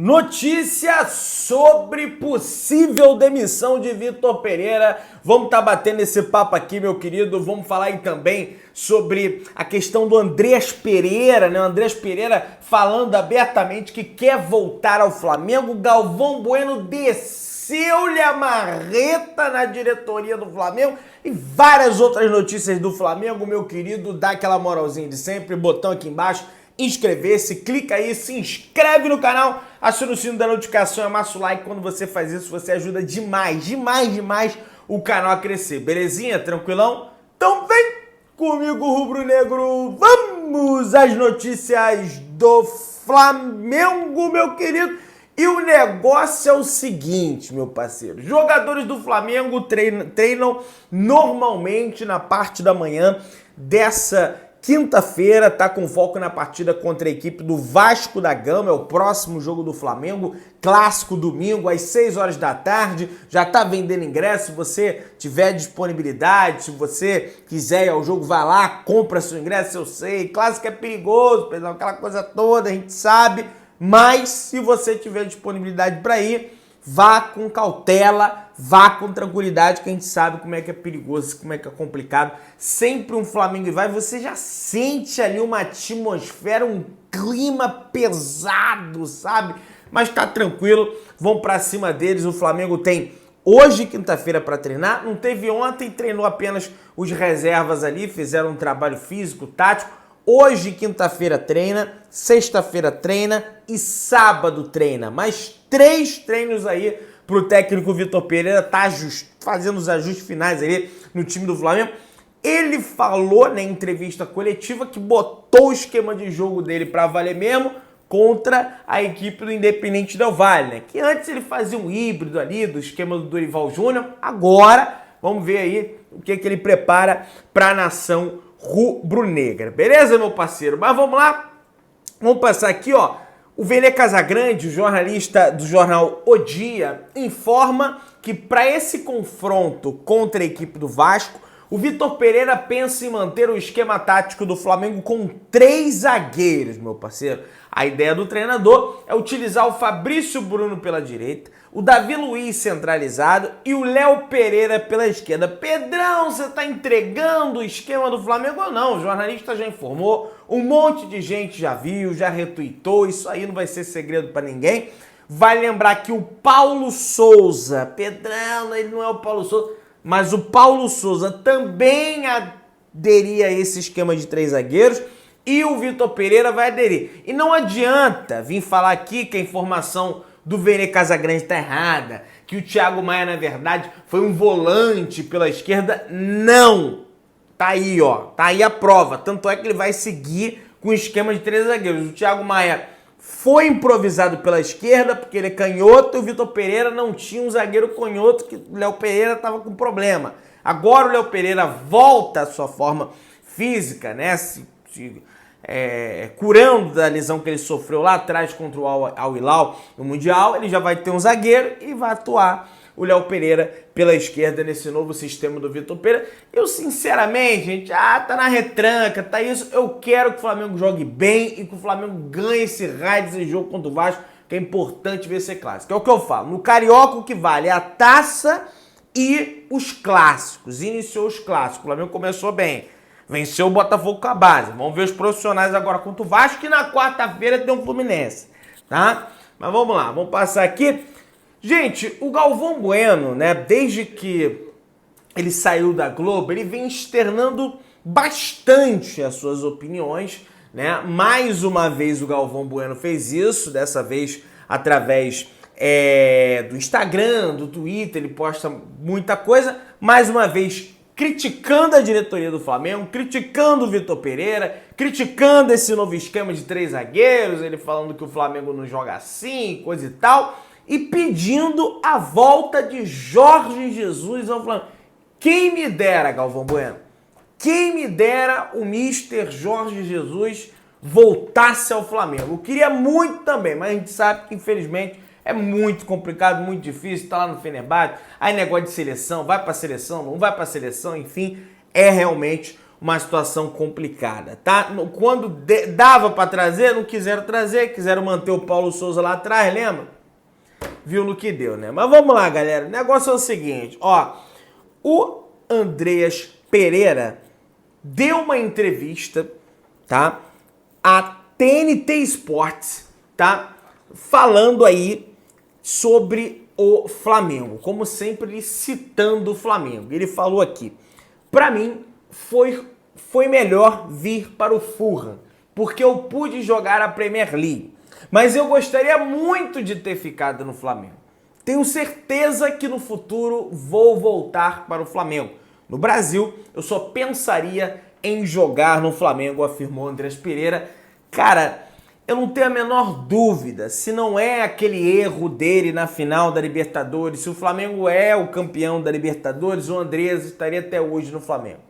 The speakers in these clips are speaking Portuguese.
Notícia sobre possível demissão de Vitor Pereira. Vamos estar batendo esse papo aqui, meu querido. Vamos falar aí também sobre a questão do Andreas Pereira, né? O Andreas Pereira falando abertamente que quer voltar ao Flamengo. Galvão Bueno desceu-lhe a marreta na diretoria do Flamengo e várias outras notícias do Flamengo, meu querido. Dá aquela moralzinha de sempre, botão aqui embaixo. Inscrever-se, clica aí, se inscreve no canal, aciona o sino da notificação, amassa o like. Quando você faz isso, você ajuda demais o canal a crescer, belezinha? Tranquilão? Então vem comigo, rubro-negro, vamos às notícias do Flamengo, meu querido. E o negócio é o seguinte, meu parceiro, jogadores do Flamengo treinam normalmente na parte da manhã dessa quinta-feira, tá com foco na partida contra a equipe do Vasco da Gama, é o próximo jogo do Flamengo, clássico domingo às 6 horas da tarde, já tá vendendo ingresso. Se você tiver disponibilidade, se você quiser ir ao jogo, vai lá, compra seu ingresso. Eu sei, clássico é perigoso, pessoal, aquela coisa toda, a gente sabe, mas se você tiver disponibilidade para ir, vá com cautela, vá com tranquilidade, que a gente sabe como é que é perigoso, como é que é complicado. Sempre um Flamengo e vai, você já sente ali uma atmosfera, um clima pesado, sabe? Mas tá tranquilo, vão pra cima deles. O Flamengo tem hoje, quinta-feira, para treinar. Não teve ontem, treinou apenas os reservas ali, fizeram um trabalho físico, tático. Hoje, quinta-feira, treina, sexta-feira treina e sábado treina. Mais 3 treinos aí pro técnico Vitor Pereira, tá fazendo os ajustes finais ali no time do Flamengo. Ele falou na entrevista coletiva que botou o esquema de jogo dele para valer mesmo contra a equipe do Independente Del Valle, né? Que antes ele fazia um híbrido ali do esquema do Dorival Júnior. Agora, vamos ver aí o que ele prepara para a nação rubro-negra. Beleza, meu parceiro? Mas vamos lá. Vamos passar aqui, ó. O Vene Casagrande, o jornalista do jornal O Dia, informa que para esse confronto contra a equipe do Vasco, o Vitor Pereira pensa em manter o esquema tático do Flamengo com 3 zagueiros, meu parceiro. A ideia do treinador é utilizar o Fabrício Bruno pela direita, o Davi Luiz centralizado e o Léo Pereira pela esquerda. Pedrão, você tá entregando o esquema do Flamengo ou não? O jornalista já informou, um monte de gente já viu, já retuitou, isso aí não vai ser segredo para ninguém. Vai lembrar que o Paulo Souza, Pedrão, ele não é o Paulo Souza, mas o Paulo Souza também aderia a esse esquema de 3 zagueiros e o Vitor Pereira vai aderir. E não adianta vir falar aqui que a informação do Vene Casagrande tá errada, que o Thiago Maia, na verdade, foi um volante pela esquerda. Não! Tá aí, ó. Tá aí a prova. Tanto é que ele vai seguir com o esquema de 3 zagueiros. O Thiago Maia foi improvisado pela esquerda, porque ele é canhoto, e o Vitor Pereira não tinha um zagueiro canhoto, que o Léo Pereira estava com problema. Agora o Léo Pereira volta à sua forma física, né? Curando da lesão que ele sofreu lá atrás contra o Al Hilal no Mundial. Ele já vai ter um zagueiro e vai atuar o Léo Pereira pela esquerda nesse novo sistema do Vitor Pereira. Eu, sinceramente, gente, tá na retranca, tá isso. Eu quero que o Flamengo jogue bem e que o Flamengo ganhe esse raio desse jogo contra o Vasco, que é importante vencer clássico. É o que eu falo. No Carioca, o que vale é a taça e os clássicos. Iniciou os clássicos. O Flamengo começou bem. Venceu o Botafogo com a base. Vamos ver os profissionais agora contra o Vasco, e na quarta-feira tem um Fluminense, tá? Mas vamos lá, vamos passar aqui. Gente, o Galvão Bueno, né, desde que ele saiu da Globo, ele vem externando bastante as suas opiniões, né? Mais uma vez o Galvão Bueno fez isso, dessa vez através do Instagram, do Twitter, ele posta muita coisa, mais uma vez criticando a diretoria do Flamengo, criticando o Vitor Pereira, criticando esse novo esquema de 3 zagueiros, ele falando que o Flamengo não joga assim, coisa e tal, e pedindo a volta de Jorge Jesus ao Flamengo. Quem me dera, Galvão Bueno, quem me dera o Mister Jorge Jesus voltasse ao Flamengo. Eu queria muito também, mas a gente sabe que, infelizmente, é muito complicado, muito difícil, tá lá no Fenerbahçe, aí negócio de seleção, vai pra seleção, não vai pra seleção, enfim, é realmente uma situação complicada, tá? Quando dava para trazer, não quiseram trazer, quiseram manter o Paulo Souza lá atrás, lembra? Viu no que deu, né? Mas vamos lá, galera. O negócio é o seguinte, ó. O Andreas Pereira deu uma entrevista, tá? A TNT Sports, tá? Falando aí sobre o Flamengo. Como sempre, ele citando o Flamengo. Ele falou aqui, pra mim, foi melhor vir para o Fulham, porque eu pude jogar a Premier League. Mas eu gostaria muito de ter ficado no Flamengo. Tenho certeza que no futuro vou voltar para o Flamengo. No Brasil, eu só pensaria em jogar no Flamengo, afirmou Andreas Pereira. Cara, eu não tenho a menor dúvida, se não é aquele erro dele na final da Libertadores, se o Flamengo é o campeão da Libertadores, o Andreas estaria até hoje no Flamengo.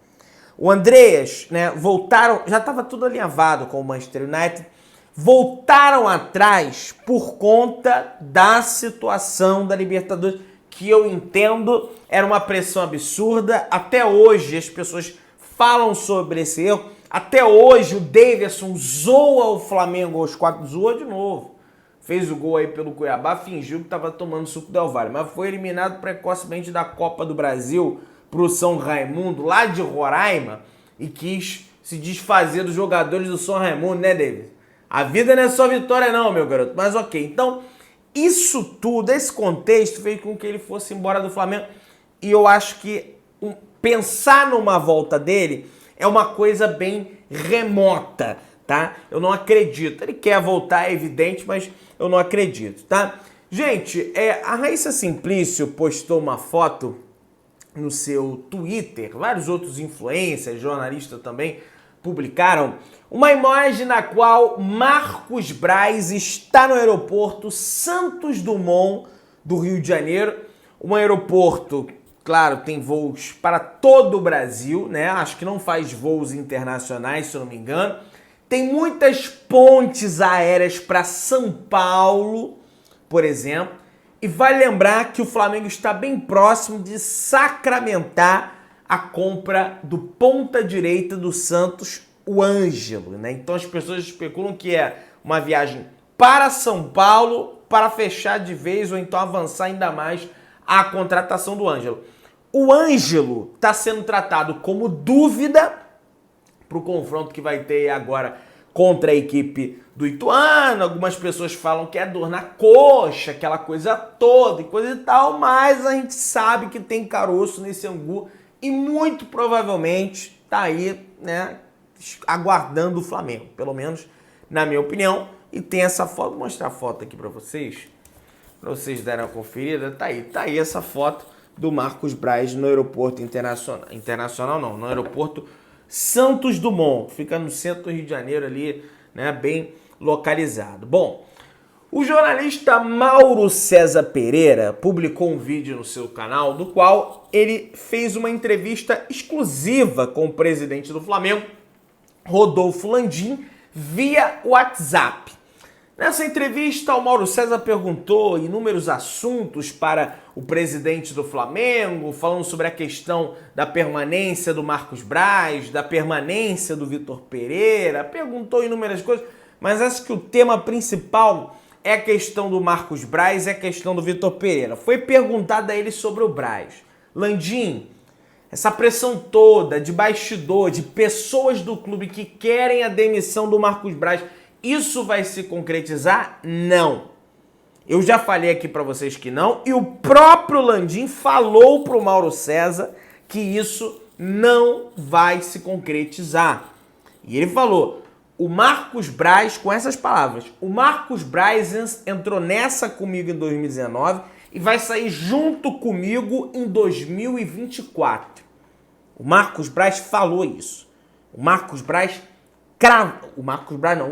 O Andreas, né, voltaram, já estava tudo alinhavado com o Manchester United, voltaram atrás por conta da situação da Libertadores, que eu entendo era uma pressão absurda. Até hoje as pessoas falam sobre esse erro. Até hoje o Davidson zoa o Flamengo aos 4, zoa de novo. Fez o gol aí pelo Cuiabá, fingiu que estava tomando suco del Valle, mas foi eliminado precocemente da Copa do Brasil pro São Raimundo, lá de Roraima, e quis se desfazer dos jogadores do São Raimundo, né, David? A vida não é só vitória não, meu garoto, mas ok. Então, isso tudo, esse contexto, fez com que ele fosse embora do Flamengo, e eu acho que pensar numa volta dele é uma coisa bem remota, tá? Eu não acredito. Ele quer voltar, é evidente, mas eu não acredito, tá? Gente, a Raíssa Simplício postou uma foto no seu Twitter, vários outros influencers, jornalistas também, publicaram uma imagem na qual Marcos Braz está no aeroporto Santos Dumont do Rio de Janeiro, um aeroporto, claro, tem voos para todo o Brasil, né? Acho que não faz voos internacionais, se eu não me engano. Tem muitas pontes aéreas para São Paulo, por exemplo. E vale lembrar que o Flamengo está bem próximo de sacramentar a compra do ponta-direita do Santos, o Ângelo, né? Então as pessoas especulam que é uma viagem para São Paulo para fechar de vez ou então avançar ainda mais a contratação do Ângelo. O Ângelo está sendo tratado como dúvida para o confronto que vai ter agora contra a equipe do Ituano. Algumas pessoas falam que é dor na coxa, aquela coisa toda e coisa e tal, mas a gente sabe que tem caroço nesse angu e muito provavelmente tá aí, né, aguardando o Flamengo, pelo menos na minha opinião. E tem essa foto, vou mostrar a foto aqui para vocês darem uma conferida. Tá aí essa foto do Marcos Braz no aeroporto internacional não, no aeroporto Santos Dumont, fica no centro do Rio de Janeiro ali, né, bem localizado. Bom, o jornalista Mauro César Pereira publicou um vídeo no seu canal, do qual ele fez uma entrevista exclusiva com o presidente do Flamengo, Rodolfo Landim, via WhatsApp. Nessa entrevista, o Mauro César perguntou inúmeros assuntos para o presidente do Flamengo, falando sobre a questão da permanência do Marcos Braz, da permanência do Vitor Pereira, perguntou inúmeras coisas, mas acho que o tema principal é a questão do Marcos Braz e a questão do Vitor Pereira. Foi perguntado a ele sobre o Braz. Landim, essa pressão toda de bastidor, de pessoas do clube que querem a demissão do Marcos Braz, isso vai se concretizar? Não. Eu já falei aqui para vocês que não, e o próprio Landim falou para o Mauro César que isso não vai se concretizar. E ele falou, o Marcos Braz, com essas palavras, o Marcos Braz entrou nessa comigo em 2019 e vai sair junto comigo em 2024. O Marcos Braz falou isso. O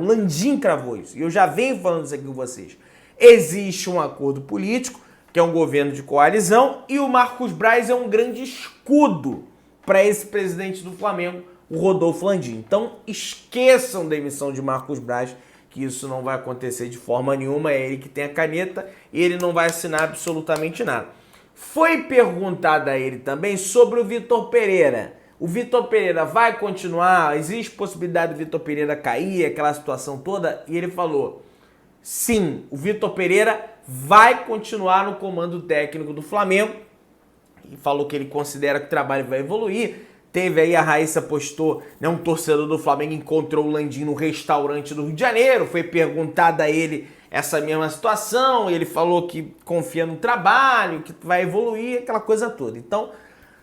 Landim cravou isso. E eu já venho falando isso aqui com vocês. Existe um acordo político, que é um governo de coalizão, e o Marcos Braz é um grande escudo para esse presidente do Flamengo, o Rodolfo Landim. Então esqueçam da emissão de Marcos Braz, que isso não vai acontecer de forma nenhuma. É ele que tem a caneta e ele não vai assinar absolutamente nada. Foi perguntado a ele também sobre o Vitor Pereira. O Vitor Pereira vai continuar? Existe possibilidade do Vitor Pereira cair, aquela situação toda? E ele falou, sim, o Vitor Pereira vai continuar no comando técnico do Flamengo. E falou que ele considera que o trabalho vai evoluir. Teve aí, a Raíssa postou, né, um torcedor do Flamengo encontrou o Landim no restaurante do Rio de Janeiro. Foi perguntada a ele essa mesma situação. Ele falou que confia no trabalho, que vai evoluir, aquela coisa toda. Então,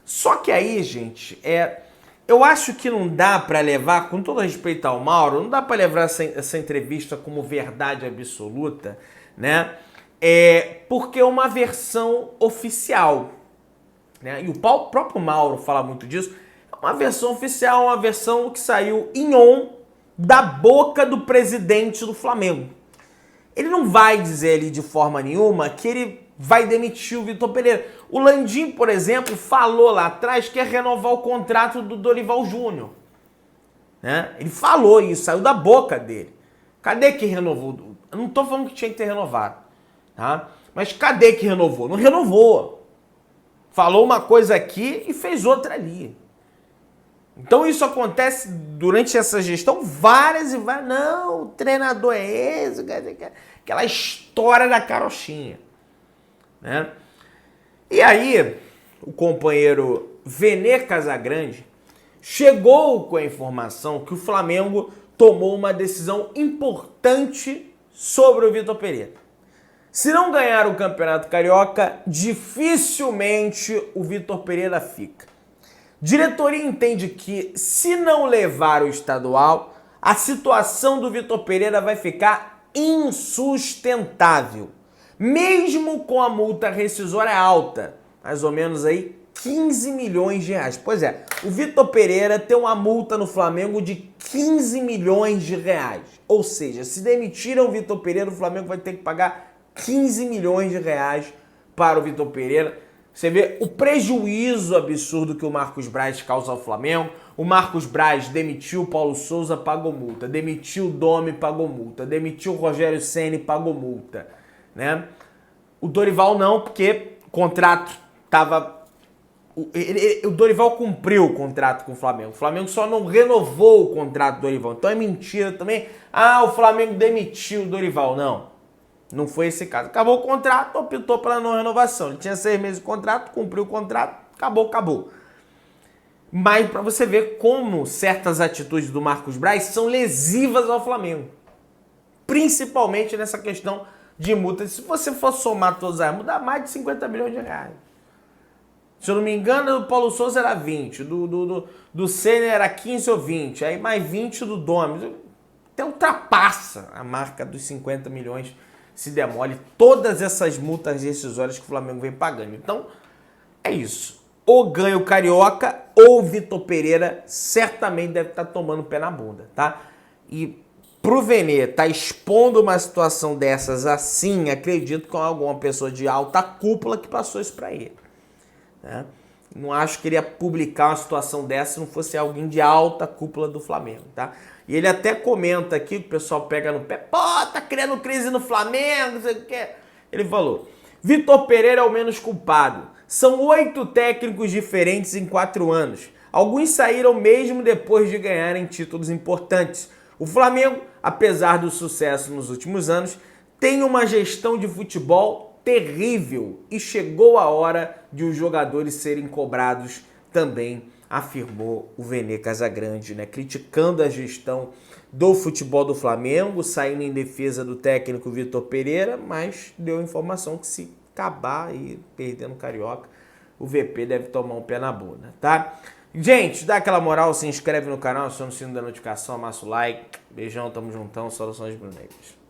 só que aí, gente, eu acho que não dá para levar, com todo respeito ao Mauro, não dá para levar essa entrevista como verdade absoluta, né? Porque é uma versão oficial, né? E o próprio Mauro fala muito disso. É uma versão oficial, uma versão que saiu em on da boca do presidente do Flamengo. Ele não vai dizer ali de forma nenhuma que ele vai demitir o Vitor Pereira. O Landim, por exemplo, falou lá atrás que ia renovar o contrato do Dorival Júnior. Né? Ele falou isso, saiu da boca dele. Cadê que renovou? Eu não estou falando que tinha que ter renovado. Tá? Mas cadê que renovou? Não renovou. Falou uma coisa aqui e fez outra ali. Então isso acontece durante essa gestão várias e várias. Não, o treinador é esse, aquela história da carochinha. Né? E aí, o companheiro Vene Casagrande chegou com a informação que o Flamengo tomou uma decisão importante sobre o Vitor Pereira. Se não ganhar o Campeonato Carioca, dificilmente o Vitor Pereira fica. Diretoria entende que, se não levar o estadual, a situação do Vitor Pereira vai ficar insustentável. Mesmo com a multa rescisória alta, mais ou menos aí 15 milhões de reais. Pois é, o Vitor Pereira tem uma multa no Flamengo de 15 milhões de reais. Ou seja, se demitirem o Vitor Pereira, o Flamengo vai ter que pagar 15 milhões de reais para o Vitor Pereira. Você vê o prejuízo absurdo que o Marcos Braz causa ao Flamengo. O Marcos Braz demitiu o Paulo Souza, pagou multa. Demitiu o Domi, pagou multa. Demitiu o Rogério Ceni, pagou multa. Né? O Dorival não, porque o contrato estava... O Dorival cumpriu o contrato com o Flamengo. O Flamengo só não renovou o contrato do Dorival. Então é mentira também. Ah, o Flamengo demitiu o Dorival. Não foi esse caso. Acabou o contrato, optou pela não renovação. Ele tinha 6 meses de contrato, cumpriu o contrato, acabou. Mas para você ver como certas atitudes do Marcos Braz são lesivas ao Flamengo. Principalmente nessa questão de multa. Se você for somar todas as multas, dá mais de 50 milhões de reais. Se eu não me engano, do Paulo Souza era 20, do Ceni era 15 ou 20, aí mais 20 do Domi. Até ultrapassa a marca dos 50 milhões, se demole todas essas multas rescisórias que o Flamengo vem pagando. Então, é isso. Ou ganha o Carioca, ou o Vitor Pereira certamente deve estar tomando pé na bunda, tá? E pro Vene tá expondo uma situação dessas assim, acredito que é alguma pessoa de alta cúpula que passou isso para ele. Né? Não acho que ele ia publicar uma situação dessa se não fosse alguém de alta cúpula do Flamengo, tá? E ele até comenta aqui, que o pessoal pega no pé, pô, tá criando crise no Flamengo, não sei o que. Ele falou, Vitor Pereira é o menos culpado. São 8 técnicos diferentes em 4 anos. Alguns saíram mesmo depois de ganharem títulos importantes. O Flamengo, apesar do sucesso nos últimos anos, tem uma gestão de futebol terrível e chegou a hora de os jogadores serem cobrados também, afirmou o Vene Casagrande, né? Criticando a gestão do futebol do Flamengo, saindo em defesa do técnico Vitor Pereira, mas deu informação que se acabar e perdendo o Carioca, o VP deve tomar um pé na bunda, tá? Gente, dá aquela moral, se inscreve no canal, aciona o sino da notificação, amassa o like. Beijão, tamo juntão, saudações bruneiras.